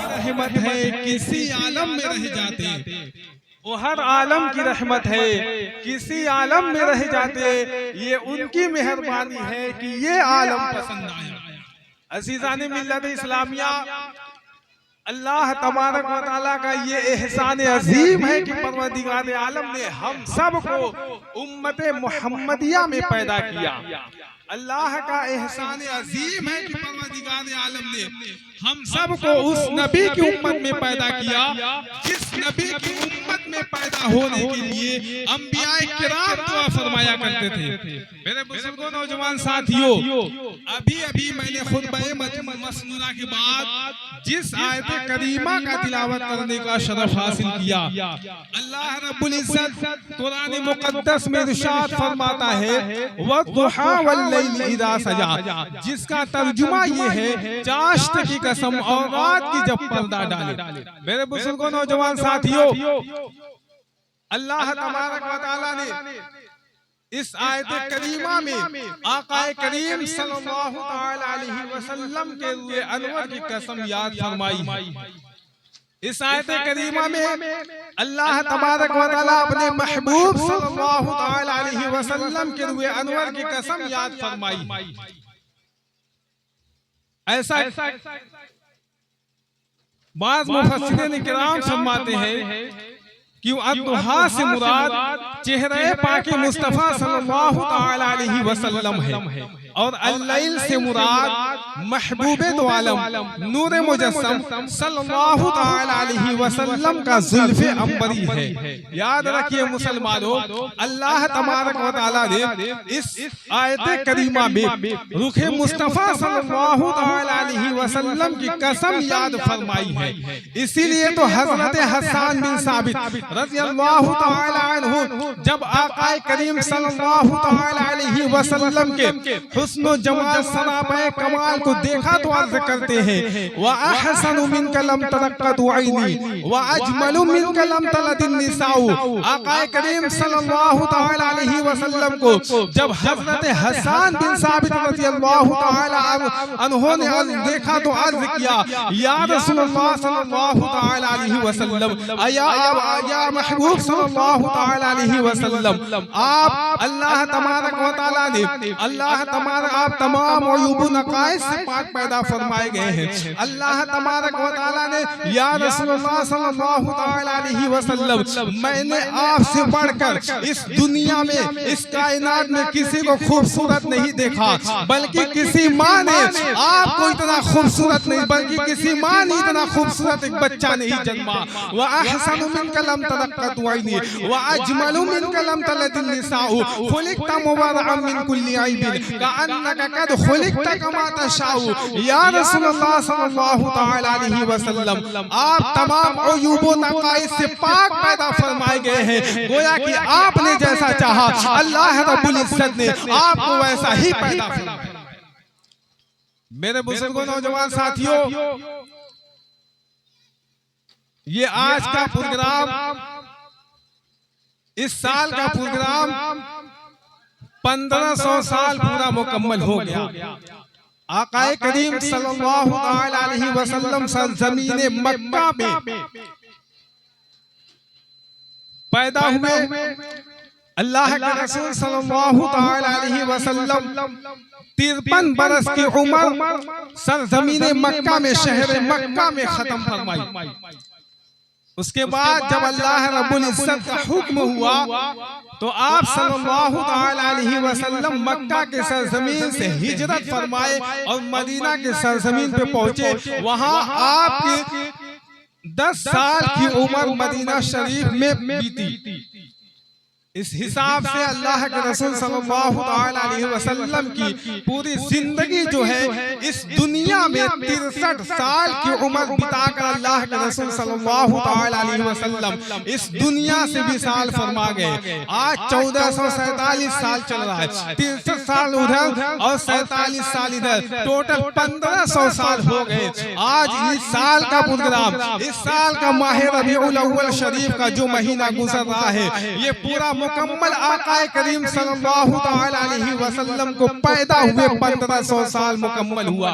रहमत है किसी आलम में रह जाते, वो हर आलम की रहमत है किसी आलम में रह जाते, ये उनकी मेहरबानी है कि ये आलम पसंद आया। अज़ीज़ान मिल्लत इस्लामिया, अल्लाह तबारक व तआला का ये एहसान अजीम है कि परवरदिगार आलम ने हम सब को उम्मत मुहम्मदिया में पैदा किया। अल्लाह का एहसान अजीम है कि परवरदिगार आलम ने हम सब को उस नबी की उम्मत में पैदा किया जिस नबी की उम्मत में पैदा होने के लिए अंबिया किराम दुआ फरमाया करते थे। मेरे बुजुर्गों, नौजवान साथियों, अभी अभी मैंने खुतबा मसनूना के बाद जिस आयत करीमा का तिलावत करने का शरफ हासिल किया, अल्लाह रब्बुल इज्जत कुरान मुकद्दस में इरशाद फरमाता है वद्दुहा वल्लैल इज़ा सजा, जिसका तर्जुमा ये है चाश्त की कसम और रात की जब पर्दा डाले। मेरे बुजुर्गों, नौजवान साथियों, अल्लाह तबारक व तआला ने इस आयत करीमा में आकाए करीम सल्लल्लाहु तआला अलैहि वसल्लम के रूए अनवर की कसम याद फरमाई। इस आयत करीमा में अल्लाह तबारक व तआला अपने महबूब सल्लल्लाहु तआला अलैहि वसल्लम के रूए अनवर की कसम याद फरमाई। ऐसा बाज़ मुफस्सिरीन किराम फरमाते हैं कि अद्दुहा से मुराद चेहरे पाके मुस्तफा सल्लल्लाहु तआला अलैहि वसल्लम है और अल-लैल से मुराद महबूबे दो आलम नूरे मुजस्सम सल्लल्लाहु तआला अलैहि वसल्लम का जुल्फ़े अंबरी है। याद रखिए मुसलमानों, अल्लाह तबारक व तआला ने इस आयत करीमा में रुखे मुस्तफा सल्लल्लाहु तआला अलैहि वसल्लम की कसम याद फरमाई है। इसीलिए तो हज़रत हसन बिन साबित रज़ियल्लाहु तआला अन्हु जब आका करीम सल्लल्लाहु तआला अलैहि वसल्लम के हुस्न व जमाल सनाबे कमाल को देखा तो अर्ज करते हैं व अहसनु मिनका लम तरक्कत ऐनी व अजमलु मिनका लम तलदिन निसाउ। आका करीम सल्लल्लाहु तआला अलैहि वसल्लम को जब हज़रत हसन बिन साबित रज़ियल्लाहु तआला अन्हु ने देखा तो अर्ज किया या रसूलुल्लाह सल्लल्लाहु तआला अलैहि वसल्लम, या महबूब सल्लल्लाहु तआला अलैहि वसल्लम, आप अल्लाह तबारक व तआला ने आप तमाम अयूब नकाइस से पाक पैदा फरमाए गए हैं। अल्लाह तबारक व तआला ने या रसूलुल्लाह सल्लल्लाहु तआला अलैहि वसल्लम, मैंने आपसे बढ़कर इस दुनिया में इस कायनात में किसी को खूबसूरत नहीं देखा, बल्कि किसी माँ ने आपको इतना खूबसूरत नहीं, बल्कि किसी माँ ने इतना खूबसूरत एक बच्चा नहीं जन्मा। व अहसनु मिनका लम तरक्कत ऐनी व अजमलु मिनका लम तलदिन निसाउ खुलिक़ता मुबर्रअन मिन कुल्ली ऐबिन कअन्नका कद खुलिक़ता कमा तशाउ। या रसूलुल्लाह सल्लल्लाहु तआला अलैहि वसल्लम, आप तमाम अयूब व नकाइस से पाक पैदा फरमाए गए हैं। गोया कि आपने जैसा चाहा अल्लाह रब्बुल इज्जत ने आपको वैसा ही पैदा फरमाया। मेरे बुजुर्गों, नौजवान साथियों, ये आज का प्रोग्राम, इस साल का प्रोग्राम 1500 साल पूरा मुकम्मल हो गया। आकाए करीम सल्लल्लाहु तआला अलैहि वसल्लम सरजमीन मक्का में पैदा हुए। अल्लाह के रसूल सल्लल्लाहु तआला अलैहि वसल्लम 53 बरस की उम्र सरजमीन मक्का में, शहर मक्का में खत्म फरमाई। उसके बाद जब अल्लाह रब्बुल इज्जत का हुक्म हुआ तो आप सल्लल्लाहु तआला अलैहि वसल्लम मक्का के सरजमीन से हिजरत फरमाए और मदीना के सरजमीन पे पहुंचे। वहां आपकी 10 साल की उम्र मदीना शरीफ में बीती। इस हिसाब से अल्लाह के रसूल सल्लल्लाहु तआला अलैहि वसल्लम की पूरी जिंदगी जो है इस दुनिया में 63 साल की उम्र बिताकर अल्लाह के रसूल सल्लल्लाहु तआला अलैहि वसल्लम इस दुनिया से विसाल फरमा गए। आज 1447 साल चल रहा है, 63 साल उधर और 47 साल इधर, टोटल 1500 साल हो गए। आज इस साल का प्रोग्राम, इस साल का माह रबीउल अव्वल शरीफ का जो महीना गुजर रहा है, ये पूरा मुकम्मल आकाए करीम सल्लल्लाहु तआला अलैहि वसल्लम को पैदा हुए 1500 साल मुकम्मल हुआ।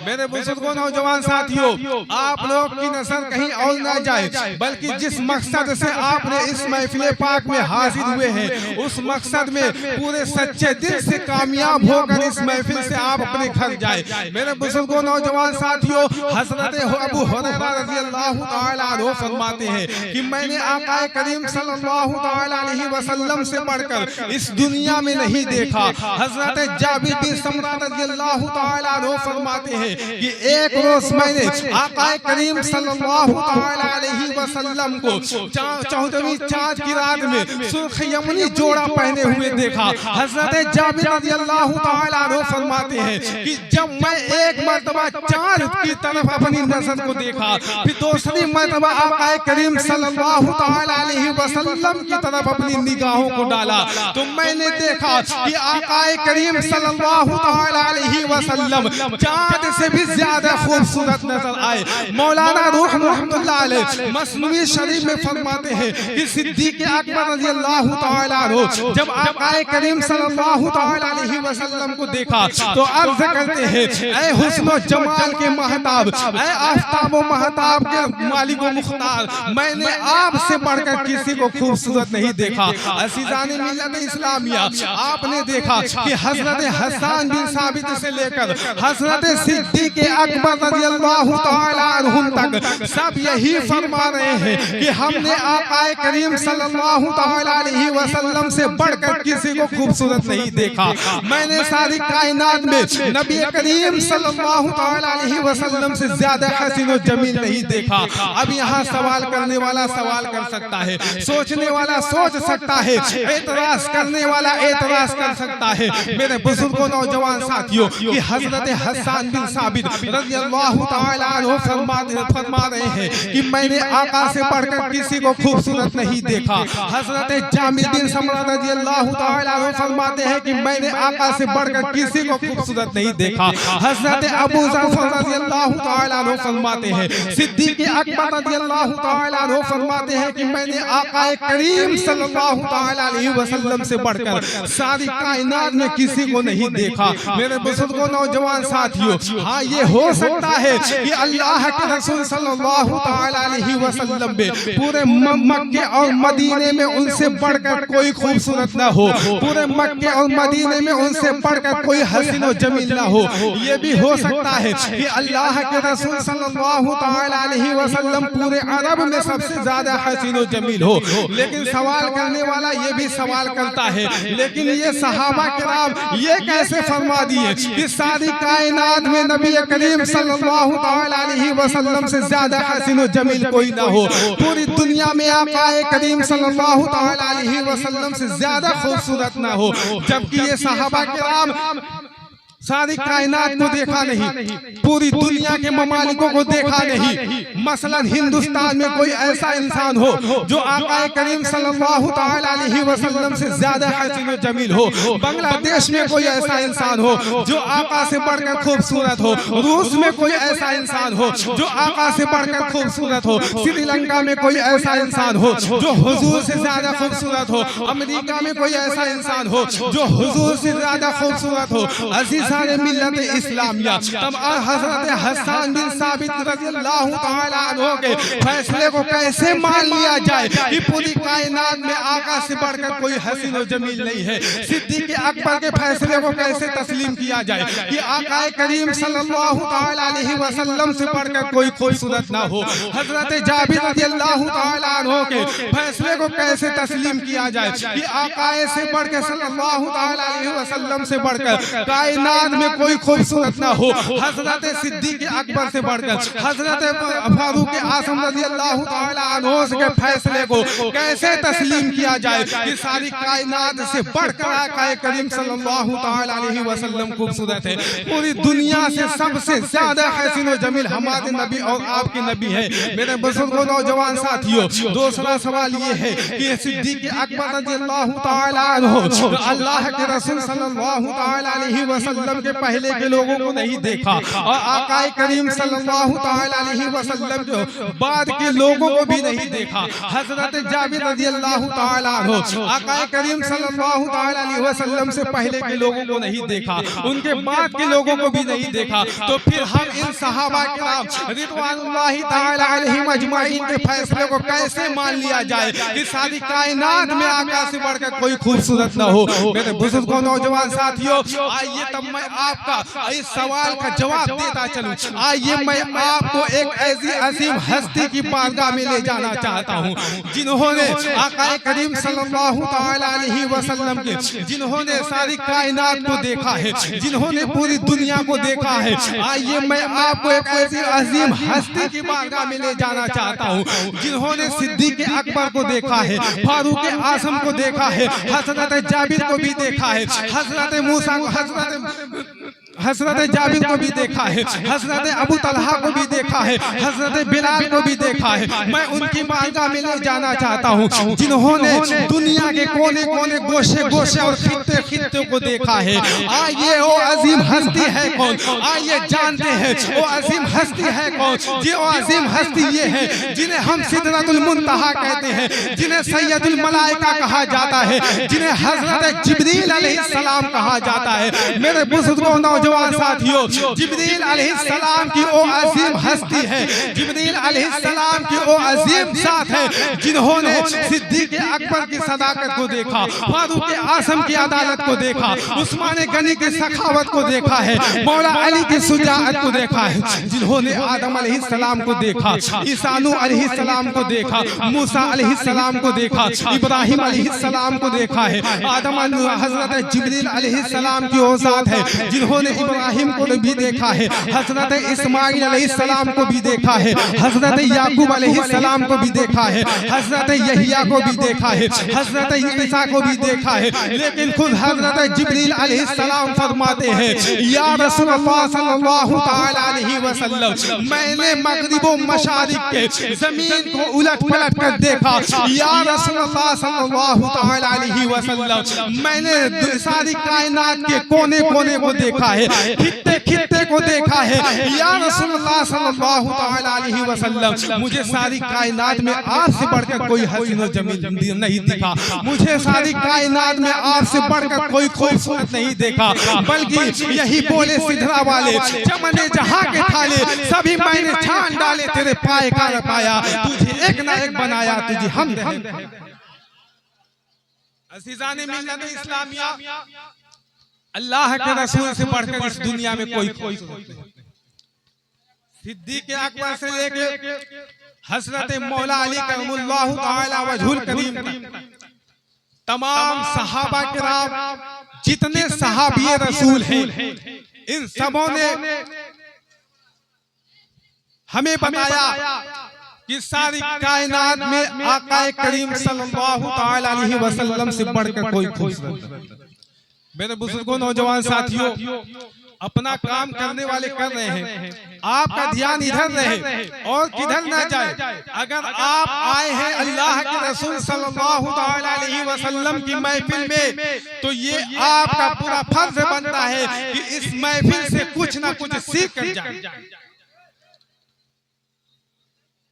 मेरे बुजुर्गों नौजवान साथियों, आप लोग की नजर कहीं और ना जाए, बल्कि जिस मकसद से आपने इस महफिल पाक में हाजिर हुए हैं उस मकसद में पूरे सच्चे दिल से कामयाब होकर इस महफिल से आप अपने घर जाए। मेरे बुजुर्गों नौजवान साथियों, हजरत अबू हुरैरा रज़ियल्लाहु तआला अन्हु फरमाते हैं कि मैंने आकाए करीम सल्लल्लाहु तआला अलैहि वसल्लम से बढ़कर इस दुनिया में नहीं देखा। हजरत जाबिर बिन समरा रज़ियल्लाहु तआला अन्हु फरमाते हैं कि एक रोज मैंने आकाए करीम सल्लल्लाहु तआला अलैहि वसल्लम को 14वीं चाँद की रात में सुर्ख यमनी जोड़ा पहने हुए देखा। हजरत जाबिर रज़ियल्लाहु तआला अन्हु फरमाते हैं कि जब मैं एक मर्तबा चाँद की तरफ अपनी नजर को देखा, फिर दूसरी मर्तबा आकाए करीम सल्लल्लाहु तआला अलैहि वसल्लम की तरफ अपनी निगाहों को डाला तो मैंने देखा कि आकाए करीम सल्लल्लाहु तआला अलैहि वसल्लम चाँद से भी ज्यादा खूबसूरत नजर आए। मौलाना रूह रहमतुल्लाह अलैह मसनवी शरीफ में फरमाते हैं कि सिद्दीक़ अकबर रज़ियल्लाहु तआला अन्हु जब आकाए करीम सल्लल्लाहु तआला अलैहि वसल्लम को देखा तो अर्ज करते हैं, ऐ हुस्न जमाल के महताब, ऐ आफ्ताब व महताब के मालिक व मुख्तार, मैंने आपसे बढ़कर किसी को खूबसूरत नहीं देखा। अज़ीज़ान मिल्लत इस्लामिया, आपने देखा कि हजरत हसन बिन साबित से लेकर हजरत सिद्दीक़ अकबर रज़ियल्लाहु तआला अन्हु तक सब यही फरमा रहे हैं कि हमने आकाए करीम सल्लल्लाहु तआला अलैहि वसल्लम से बढ़कर किसी को खूबसूरत नहीं देखा। मैंने सारी कायनात में नबी करीम सल्लल्लाहु तआला अलैहि वसल्लम से ज्यादा हसीन और जमील नहीं देखा। अब यहाँ सवाल करने वाला सवाल कर सकता है, सोचने वाला सोच सकता है, एतराज करने वाला एतराज कर सकता है। मेरे बुजुर्गों नौजवान साथियों कि हजरत हसन बिन साबित रज़ियल्लाहु तआला अन्हु फरमा रहे हैं कि मैंने आका से बढ़कर किसी को खूबसूरत नहीं देखा। हजरत जाबिर बिन समरा रज़ियल्लाहु तआला अन्हु फरमाते हैं कि मैंने आका से बढ़कर किसी को खूबसूरत नहीं देखा। हजरत अबू जफर रज़ियल्लाहु तआला अन्हु फरमाते हैं, सिद्दीक़ अकबर रज़ियल्लाहु तआला अन्हु फरमाते हैं कि मैंने आकाए करीम सल्लल्लाहु तआला अलैहि वसल्लम से बढ़कर सारी कायनात में किसी को नहीं देखा। मेरे बुजुर्गों नौजवान साथियों, हाँ ये हो सकता है कि अल्लाह के रसूल सल्लल्लाहु तआला अलैहि वसल्लम में पूरे मक्के और मदीने में उनसे बढ़कर कोई खूबसूरत ना हो, पूरे मक्के और मदीने में उनसे बढ़कर कोई हसीन और जमील ना हो। ये भी हो सकता है कि अल्लाह के रसूल सल्लल्लाहु तआला अलैहि वसल्लम पूरे अरब में सबसे ज्यादा हसीन और जमील हो। लेकिन सवाल करने वाला ये भी सवाल करता है, लेकिन ये सहाबा किराम ये कैसे फरमा दिए कि सारी कायनात में नबी करीम सल्लल्लाहु तआला अलैहि वसल्लम से ज्यादा हसीन और जमील कोई ना हो, पूरी दुनिया में आकाए करीम सल्लल्लाहु तआला अलैहि वसल्लम से ज्यादा खूबसूरत ना हो, जबकि ये सहाबा किराम सारी कायनात को देखा नहीं, पूरी दुनिया के ममालिकों को देखा नहीं। मसलन हिंदुस्तान में कोई ऐसा इंसान हो जो आकाए करीम सल्लल्लाहु तआला अलैहि वसल्लम से ज्यादा हसीन और जमील हो, बांग्लादेश में कोई ऐसा इंसान हो जो आका से बढ़कर खूबसूरत हो, रूस में कोई ऐसा इंसान हो जो आका से बढ़कर खूबसूरत हो, श्रीलंका में कोई ऐसा इंसान हो जो हुजूर से ज्यादा खूबसूरत हो, अमेरिका में कोई ऐसा इंसान हो जो हुजूर से ज्यादा खूबसूरत हो। अजीज मिल्लत इस्लामिया, तब हजरत हसन बिन साबित रज़ियल्लाहु तआला अन्हु के फैसले को कैसे मान लिया जाए कि पूरी कायनात में आका से बढ़कर कोई हसीन और जमील नहीं है। सिद्दीक़ अकबर के फैसले को कैसे तस्लीम किया जाए कि आकाए करीम सल्लल्लाहु तआला अलैहि वसल्लम से बढ़कर कोई खूबसूरत ना हो। हजरत जाबिर रज़ियल्लाहु तआला अन्हु के फैसले को कैसे तस्लीम किया जाए कि आकाए से बढ़कर सल्लल्लाहु तआला अलैहि वसल्लम से बढ़कर कायनात में कोई खूबसूरत ना हो। हजरत सिद्दीक़ अकबर से बढ़कर हजरत फारूक आज़म रज़ियल्लाहु तआला अन्हु के फैसले को कैसे तस्लीम किया जाए कि सारी कायनात से बढ़कर आकाए करीम सल्लल्लाहु तआला अलैहि वसल्लम खूबसूरत है। पूरी दुनिया से सबसे ज्यादा हसीन और जमील हमारे नबी और आपके नबी है। मेरे बुजुर्गों नौजवान साथियों, दूसरा सवाल ये है कि सिद्दीक़ अकबर रज़ियल्लाहु तआला अन्हु अल्लाह के रसूल सल्लल्लाहु तआला अलैहि वसल्लम वसल्लम के पहले के लोगों को नहीं देखा, और आका करीम सल्लल्लाहु ताला अलैहि वसल्लम जो बाद के लोगों को भी नहीं देखा। हजरत जाबिर रज़ियल्लाहु ताला अन्हु आका करीम सल्लल्लाहु ताला अलैहि वसल्लम से पहले के लोगों को नहीं देखा, उनके बाद के लोगों को भी नहीं देखा। तो फिर हम इन सहाबा किराम रिज़वानुल्लाहि ताला अलैहिम अजमाइन के फैसले को कैसे मान लिया जाए कि सारी कायनात में आका से बढ़कर कोई खूबसूरत न हो। मेरे बुजुर्गों, नौजवान साथियों, आइए तब मैं आपका इस सवाल का जवाब देता चलूं। आइए मैं आपको एक ऐसी अजीम हस्ती की बारगाह में ले जाना चाहता हूं जिन्होंने आका करीम सल्लल्लाहु ताला अलैहि वसल्लम के, जिन्होंने सारी कायनात को देखा है, जिन्होंने पूरी दुनिया को देखा है। आइए मैं आपको एक ऐसी अजीम हस्ती की बारगाह में ले जाना चाहता हूं जिन्होंने सिद्दीक अकबर को देखा है, फारूक आजम को देखा है, हजरत जाबिर को भी देखा है, हजरत मूसा को, हजरत जाबिर को भी देखा है, हजरत अबू तलहा को भी देखा है, हजरत बिलाल को भी देखा है। मैं उनकी बारगाह में ले जाना चाहता हूँ जिन्होंने दुनिया के कोने कोने, गोशे गोशे और खित्ते खित्ते को देखा है। आइए वो अजीम हस्ती है कौन, आइए जानते हैं वो अजीम हस्ती है कौन। जी वो अजीम हस्ती ये है जिन्हें हम सिदरतुल मुंतहा कहते हैं, जिन्हें सैयदुल मलाइका कहा जाता है, जिन्हें हजरत जिब्रील अलैहिस्सलाम कहा जाता है। मेरे बुजुर्गों, नौजवान साथियों, जिब्रील अलैहिस्सलाम की वो अजीम हस्ती है, जिब्रील अलैहिस्सलाम की वो अजीम जात है जिन्होंने सिद्दीक अकबर की सदाकत को देखा, फारूक आजम की अदालत को देखा, उस्मान गनी की सखावत को देखा है, मौला अली की सुजाअत को देखा है, जिन्होंने आदम अलैहिस्सलाम को देखा, ईसा नूह अलैहिस्सलाम को देखा, मूसा अलैहिस्सलाम को देखा, इब्राहिम अलैहिस्सलाम को देखा है। आदम हजरत जिब्रील अलैहिस्सलाम की वो जात है जिन्होंने इब्राहिम को भी देखा है, हजरत इस्माइल अलैहिस्सलाम को भी देखा है, हजरत याकूब अलैहिस्सलाम को भी देखा है, हजरत यहिया को भी देखा है, हजरत ईसा को भी देखा है। लेकिन खुद हजरत जिब्रील अलैहिस्सलाम फरमाते हैं, या रसूलुल्लाह सल्लल्लाहु ताला अलैहि वसल्लम, मैंने मगरिब व मशारिक के जमीन को उलट पलट कर देखा। या रसूलुल्लाह सल्लल्लाहु ताला अलैहि वसल्लम, मैंने सारी कायनात के कोने कोने को देखा है, खित्ते खित्ते को देखा है। या रसूलुल्लाह सल्लल्लाहु ताला अलैहि वसल्लम, मुझे सारी कायनात में आपसे बढ़कर कोई हसीन व जमील नहीं दिखा, मुझे सारी कायनात में आपसे बढ़कर कोई खूबसूरत नहीं देखा, बल्कि यही बोले सिधरा वाले, चमने जहां के थाले सभी मैंने छान डाले, तेरे पाए का पाया, तुझे एक ना एक बनाया, तुझे हम अज़ीज़ाने मिल्लत इस्लामिया, अल्लाह के रसूल से बढ़कर इस दुनिया में कोई सिद्दीक अकबर से लेके हजरत मौला अली करमुल्लाहु ताला वजहुल करीम, तमाम सहाबा किराम, जितने सहाबी रसूल हैं, इन सबों ने हमें बताया कि सारी कायनात में आका करीम सल्लल्लाहु ताला अलैहि वसल्लम से बढ़कर कोई खूबसूरत नहीं। मेरे बुजुर्गों, नौजवान साथियों, अपना काम करने वाले कर रहे हैं, आपका ध्यान इधर रहे और किधर ना जाए। अगर आप आए हैं अल्लाह के रसूल सल्लल्लाहु ताला अलैहि वसल्लम की महफिल में, तो ये आपका पूरा फर्ज बनता है कि इस महफिल से कुछ ना कुछ सीख कर जाए।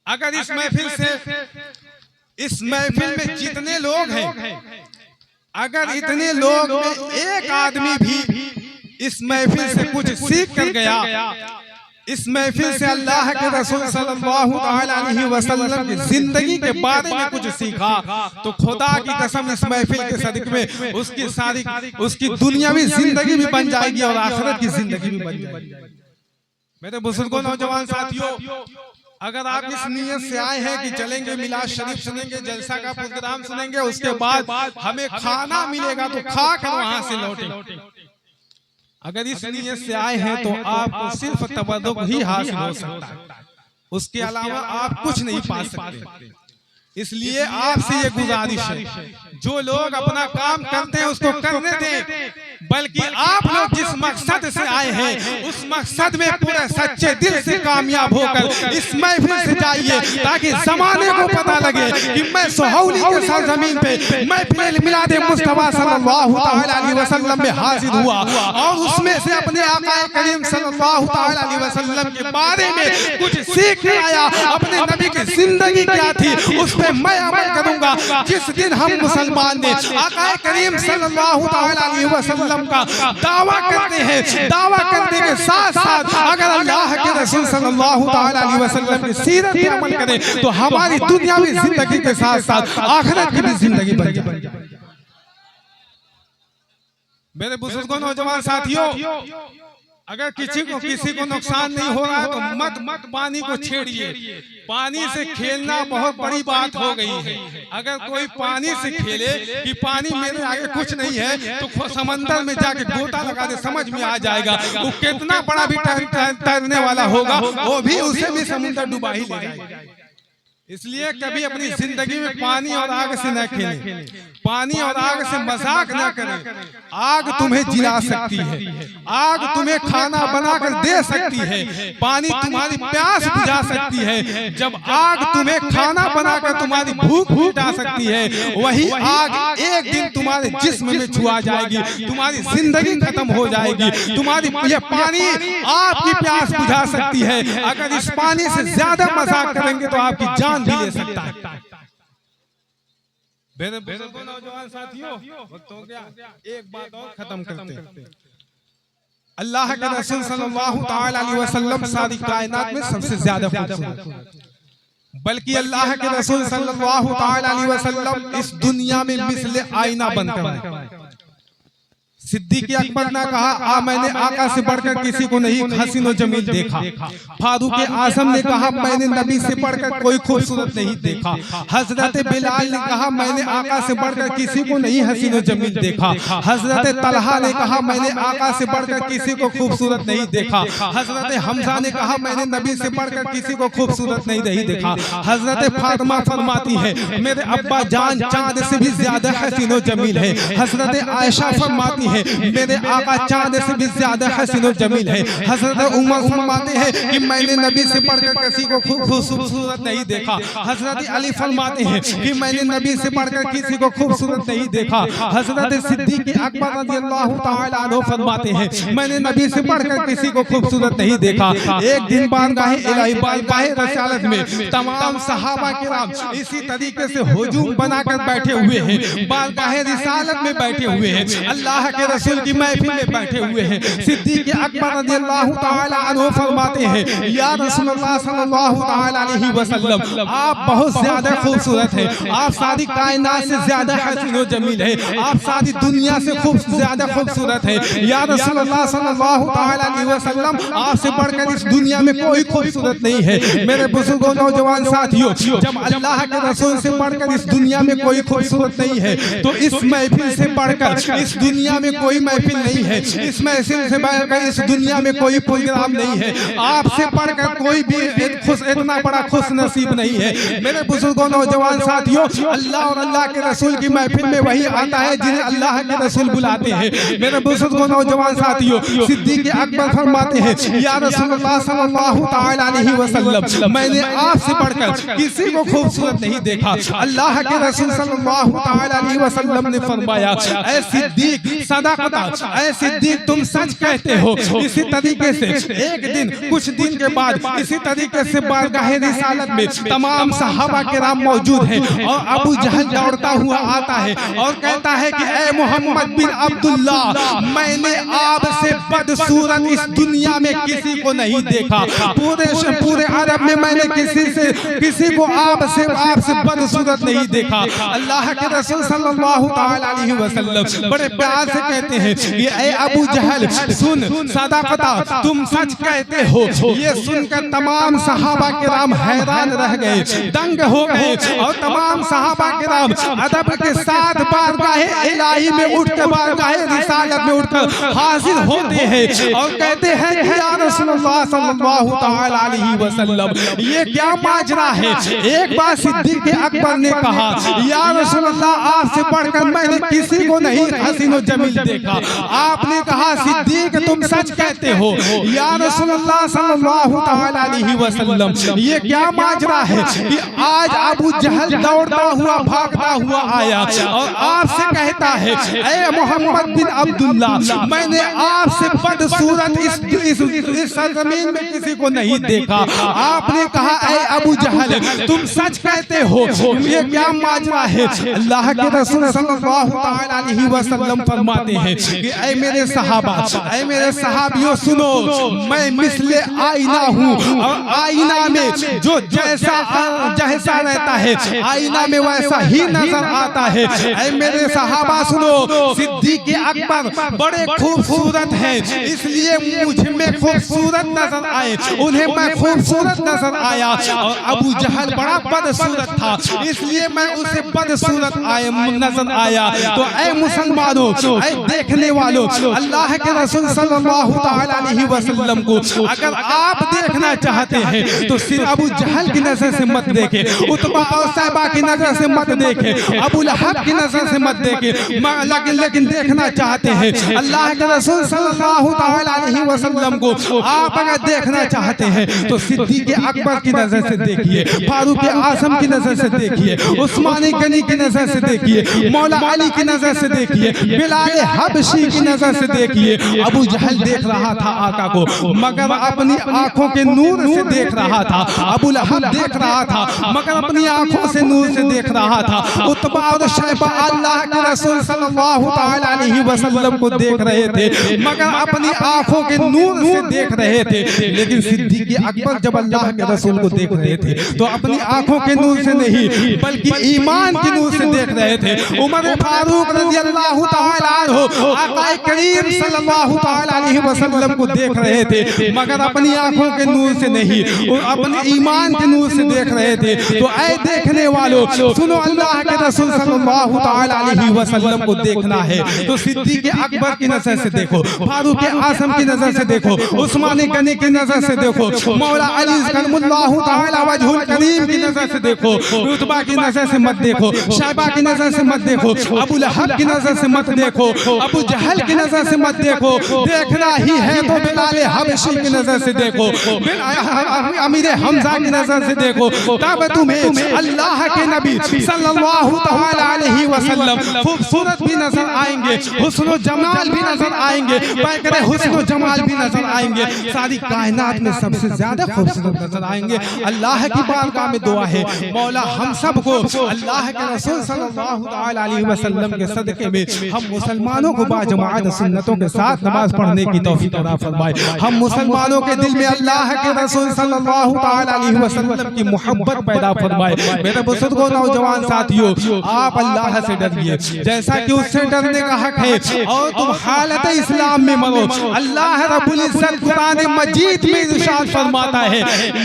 अगर इस महफिल में जितने लोग हैं, अगर इतने लोग में एक आदमी भी इस महफिल से कुछ सीख कर गया, इस महफिल से अल्लाह के रसूल सल्लल्लाहु अलैहि वसल्लम की जिंदगी के बारे में कुछ सीखा, तो खुदा की कसम इस महफिल के सदक़े में उसकी दुनियावी जिंदगी भी बन जाएगी और आखिरत की जिंदगी भी बन जाएगी। मेरे बुजुर्गों, नौजवान साथियों, अगर आप इस नियत से आए हैं कि चलेंगे मिलाद शरीफ सुनेंगे, जलसा का प्रोग्राम सुनेंगे, उसके बाद हमें खाना मिलेगा तो खा कर वहां से लौटेंगे, अगर इस नियत से आए हैं तो आपको सिर्फ तबर्रुक ही हासिल हो सकता है, उसके अलावा आप कुछ नहीं पा सकते। इसलिए आपसे ये गुजारिश है, जो लोग अपना काम करते हैं उसको करने दें, बल्कि आप लोग जिस मकसद से आए हैं उस मकसद में पूरे सच्चे दिल से कामयाब होकर इस महफिल से जाइए, ताकि जमाने को पता लगे कि मैं सुहौली के सरजमीन पे महफिल मिलाद मुस्तफा सल्लल्लाहु तआला अलैहि वसल्लम में हाजिर हुआ और उसमें से अपने आका करीम सल्लल्लाहु तआला अलैहि वसल्लम के बारे में कुछ सीख कर आया। अपने नबी की जिंदगी क्या थी उस पे मैं अमल करूंगा। जिस दिन हम मुसलमान ने आका करीम सल्लल्लाहु तआला अलैहि वसल्लम का दावा करते हैं, दावा करने के साथ साथ अगर अल्लाह के रसूल सल्लल्लाहु तआला अलैहि वसल्लम की सीरत पर अमल करें तो हमारी दुनियावी जिंदगी के साथ साथ आखिरत की भी जिंदगी बन जाए। मेरे बुजुर्गों, नौजवान साथियों, अगर किसी को नुकसान नहीं हो रहा है तो मत पानी को छेड़िए। पानी से खेलना बहुत बड़ी बात हो गई है। अगर कोई पानी से खेले कि पानी मेरे आगे कुछ नहीं है तो समंदर में जाके गोता लगा दे, समझ में आ जाएगा वो कितना बड़ा भी तैरने वाला होगा, वो भी उसे भी समुद्र डुबा ही ले जाएगा। इसलिए कभी अपनी जिंदगी में पानी और आग से न खेलें, पानी और आग से मजाक न करें। आग तुम्हें जिला सकती है, आग तुम्हें खाना बनाकर दे सकती है, पानी तुम्हारी प्यास बुझा सकती है। जब आग तुम्हें खाना बनाकर तुम्हारी भूख मिटा सकती है, वही आग एक दिन तुम्हारे जिस्म में छुआ जाएगी, तुम्हारी जिंदगी खत्म हो जाएगी। तुम्हारी ये पानी आपकी प्यास बुझा सकती है। अगर इस पानी से ज्यादा मजाक करेंगे तो आपकी जान भी ले सकता है। मेरे बुजुर्गों, नौजवान साथियों, वक्त हो गया, एक बात और खत्म करते हैं। अल्लाह के रसूल सल्लल्लाहु तआला अलैहि वसल्लम सारी कायनात में सबसे ज्यादा खूबसूरत, बल्कि अल्लाह के रसूल सल्लल्लाहु तआला अलैहि वसल्लम इस दुनिया में मिसले आईना बनकर है। सिद्दीक़ अकबर ने कहा मैंने आका से बढ़कर किसी को नहीं हसीन और जमील देखा। फारूक आज़म ने कहा मैंने नबी से बढ़कर कोई खूबसूरत नहीं देखा। हजरत बिलाल ने कहा मैंने आका से बढ़कर किसी को नहीं हसीन और जमील देखा। हजरत तलहा ने कहा मैंने आका से बढ़कर किसी को खूबसूरत नहीं देखा। हजरत हमजा ने कहा मैंने नबी से बढ़कर किसी को खूबसूरत नहीं देखा। हजरत फातिमा फरमाती है मेरे अब्बा जान चांद से भी ज्यादा हसीन और जमील है। हजरत आयशा फरमाती है मेरे आका चांद से भी ज्यादा हसीन और जमील है। हजरत उमर फरमाते हैं कि मैंने नबी से बढ़कर किसी को खूबसूरत नहीं देखा। हजरत अली फरमाते हैं कि मैंने नबी से बढ़कर किसी को खूबसूरत नहीं देखा। हजरत सिद्दीक़ अकबर रज़ियल्लाहु तआला अन्हु फरमाते हैं मैंने नबी से बढ़कर किसी को खूबसूरत नहीं देखा। एक दिन बारगाह इलाही बारगाह रसालत में तमाम सहाबा किराम इसी तरीके से हुजूम बनाकर बैठे हुए हैं, बारगाह रिसालत में बैठे हुए हैं, अल्लाह के रसूल की महफिल में बैठे हुए हैं। सिद्दीक़ अकबर रज़ियल्लाहु तआला अन्हु फरमाते हैं या रसूलुल्लाह सल्लल्लाहु तआला अलैहि वसल्लम आप बहुत ज्यादा खूबसूरत हैं, आप सारी कायनात से ज्यादा हसीन और जमील है, आप सारी दुनिया से ज्यादा खूबसूरत है। या रसूलुल्लाह सल्लल्लाहु तआला अलैहि वसल्लम आपसे बढ़कर इस दुनिया में कोई खूबसूरत नहीं है। मेरे बुजुर्गों, नौजवान साथियों, जब अल्लाह के रसूल से बढ़कर इस दुनिया में कोई खूबसूरत नहीं है तो इस महफिल से बढ़कर इस दुनिया में कोई महफिल नहीं है, इस महफिल से बढ़कर इस दुनिया में कोई प्रोग्राम नहीं है, आपसे बढ़कर कोई भी इतना बड़ा खुश नसीब नहीं है। मेरे बुजुर्गों, नौजवान साथियों, अल्लाह और अल्लाह के रसूल की महफिल में वही आता है जिन्हें अल्लाह के रसूल बुलाते हैं। मेरे बुजुर्गों, नौजवान साथियों, सिद्दीक़ अकबर फरमाते हैं या रसूलुल्लाह सल्लल्लाहु तआला अलैहि वसल्लम मैंने आपसे बढ़कर किसी को खूबसूरत नहीं देखा। अल्लाह के रसूल सल्लल्लाहु तआला अलैहि वसल्लम ने फरमाया ऐ सिद्दीक़ सदाकत, ऐ सिद्दीक़ तुम सच कहते हो। इसी तरीके से एक दिन कुछ दिन के बाद इसी तरीके से बारगाह रिसालत में तमाम सहाबा किराम मौजूद हैं और अबू जहल दौड़ता हुआ आता है और कहता है कि ऐ मोहम्मद बिन अब्दुल्लाह मैंने आपसे बदसूरत इस दुनिया में किसी को नहीं देखा। पूरे अरब में मैंने किसी को आपसे बदसूरत नहीं देखा। अल्लाह के रसूल सल्लल्लाहु तआला अलैहि वसल्लम बड़े प्यार से कहते हैं कि ऐ अबू जहल सुन, सदाकत तुम सच कहते हो। ये सुनकर तमाम सहाबा किराम हैरान रह गए, दंग हो गए और तमाम सहाबा किराम अदब के साथ बारगाह इलाही में उठकर बारगाह रिसालत में उठकर हाजिर होते हैं और कहते हैं कि या रसूलुल्लाह सल्लल्लाहु तआला अलैहि वसल्लम ये क्या माजरा है। एक बार सिद्दीक अकबर ने कहा या रसूलुल्लाह आपसे बढ़कर मैंने किसी को नहीं हसीन और जमील देखा। आपने कहा सिद्दीक तुम सच कहते हो या रसूलुल्लाह सल्लल्लाहु तआला अलैहि वसल्लम ये क्या माजरा है कि आज अबू जहल दौड़ता हुआ भागता हुआ आया और आपसे कहता है ऐ मोहम्मद बिन अब्दुल्ला मैंने आपसे बदसूरत इस सरजमीन में किसी को नहीं देखा। आपने कहा ऐ अबू जहल तुम सच कहते हो ये क्या माजरा है। अल्लाह के रसूल सल्लल्लाहु तआला अलैहि वसल्लम फरमाते हैं कि ऐ मेरे सहाबा ऐ मेरे सहाबियों सुनो मैं मिसले आईना हूँ और आईना में जो जैसा रहता है आईना में वैसा ही नजर आता है। ऐ मेरे सहाबा सुनो सिद्दीक अकबर बड़े खूबसूरत हैं इसलिए मुझ में खूबसूरत नजर आए उन्हें मैं खूबसूरत नजर आया और अबू जहल बड़ा बदसूरत था इसलिए मैं उसे बदसूरत नजर आया। तो ऐ मुसलमानों ऐ देखने वालों अल्लाह के रसूल सल्लल्लाहु तआला अलैहि वसल्लम को अगर आप देखना चाहते हैं तो सिर्फ अबू जहल की नजर से मत देखे, उतबा और साहिबा की नजर से मत देखे, अबू लहब की नजर से मत देखे, लेकिन देखना चाहते हैं अल्लाह के रसूल सल्लल्लाहु तआला अलैहि वसल्लम को आप अगर देखना चाहते हैं तो सिद्दीक अकबर की नजर से देखिए, फारूक आजम की नजर से देखिए, उस्मान गनी की नजर से देखिए, मौला अली की नजर से देखिए, बिलाल हबशी की नजर से देखिए। अबू जहल देख रहा था आका को मगर अपनी आंखों के नूर से देख रहा था, अबू लहब देख रहा था मगर अपनी आंखों से नूर से देख रहा था, उतबा और शैबा अल्लाह के रसूल सल्लल्लाहु तआला अलैहि वसल्लम को देख रहे थे मगर अपनी आंखों के नूर से देख रहे थे। लेकिन सिद्दीक अकबर जब अल्लाह के रसूल को देख रहे थे तो अपनी आंखों के नूर से नहीं बल्कि ईमान के नूर से देख रहे थे। उमर फारूक रज़ियल्लाहु तआला अन्हु आका करीम सल्लल्लाहु तआला अलैहि वसल्लम को देख रहे थे मगर अपनी आंखों के नूर से नहीं अपने ईमान के नूर से देख रहे थे। तो ऐ देखने वालों सुनो अल्लाह के रसूल सल्लल्लाहु तआला अलैहि वसल्लम को देखना है तो सिद्दीक अकबर की नजर से देखो, फारूक आजम की नजर से देखो, उस्मान गनी की नजर से देखो, मौला अली करमुल्लाहु तआला वजहुल करीम की नजर से देखो, उतबा की नजर से मत देखो, शैबा की नजर से मत देखो, अबू लहब की नजर से मत देखो, अबू जहल की नजर से मत देखो। देखना ही है तो बिलाल हबशी की नजर से देखो, अमीर हमजा की नजर से देखो, तब तुम्हें अल्लाह के नबी सल्लल्लाहु तआला अलैहि वसल्लम खूबसूरत भी नजर आएंगे, हुस्न जमाल भी नजर आएंगे, पैकरे हुस्न जमाल भी नजर आएंगे, सारी कायनात में सबसे ज्यादा खूबसूरत नजर आएंगे। अल्लाह की बारगाह में दुआ है मौला हम सबको अल्लाह के रसूल सल्लल्लाहु तआला अलैहि वसल्लम के सदके में हम मुसलमानों को बाजमात सुन्नतों के साथ नमाज पढ़ने की तौफीक अता फरमाए। हम मुसलमानों के दिल में अल्लाह के रसूल सल्लल्लाहु तआला अलैहि वसल्लम की मोहब्बत पैदा फरमाए। मेरे बुजुर्गों नौजवान साथियों आप अल्लाह से डरिए जैसा कि उससे डरने का हक है और तुम हालत इस्लाम में मरो। अल्लाह रब्बुल इज्जत कुरान मजीद में इरशाद फरमाता है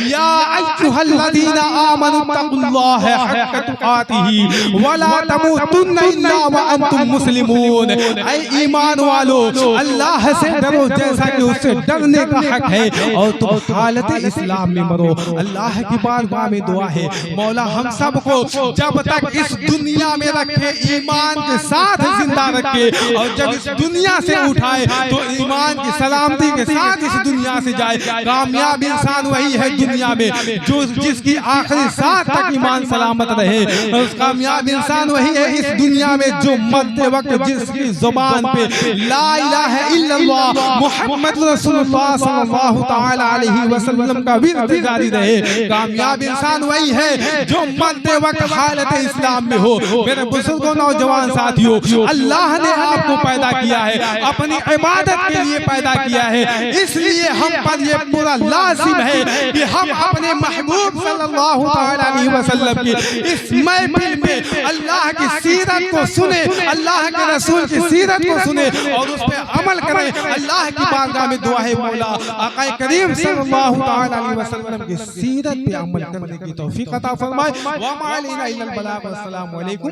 या अय्युहल्लज़ीना आमनु तक़ुल्लाह हक़्क़ तुक़ातिही वला तमूतुन्ना इल्ला व अंतुम मुस्लिमून। ऐ ईमान वालों अल्लाह से डरो जैसा कि उससे डरने का हक है और तुम हालत इस्लाम में मरो। अल्लाह की बारगाह में दुआ है मौला हम सबको जब तक इस दुनिया में रखे ईमान के साथ जिंदा रखे और जब इस दुनिया से उठाए तो ईमान की सलामती के साथ इस दुनिया से जाए। कामयाब इंसान वही है दुनिया में जो जिसकी आखिरी सांस तक ईमान सलामत रहे। उस कामयाब इंसान वही है इस दुनिया में जो मरते वक्त जिसकी जुबान पे ला इलाहा इल्लल्लाह मुहम्मद रसूलुल्लाह सल्लल्लाहु तआला अलैहि वसल्लम का विर्द जारी रहे। कामयाब इंसान वही है जो मरते वक्त हालत इस्लाम में हो। मेरे बुजुर्गों नौजवान साथियों अल्लाह ने आपको पैदा किया है अपनी इबादत के लिए पैदा किया है, इसलिए हम पर ये पूरा लाजिम है कि हम अपने महबूब सल्लल्लाहु तआला अलैहि वसल्लम की इस महफिल में अल्लाह की सीरत को सुने, अल्लाह के रसूल की सीरत को सुने और उस पर अमल करें। अल्लाह की बारगाह में दुआ है मौला आका करीम सल्लल्लाहु तआला अलैहि वसल्लम की सीरत पे अमल करने की तौफीक अता फरमाए। व मा अलैना इल्लल बलाग। अस्सलामु अलैकुम।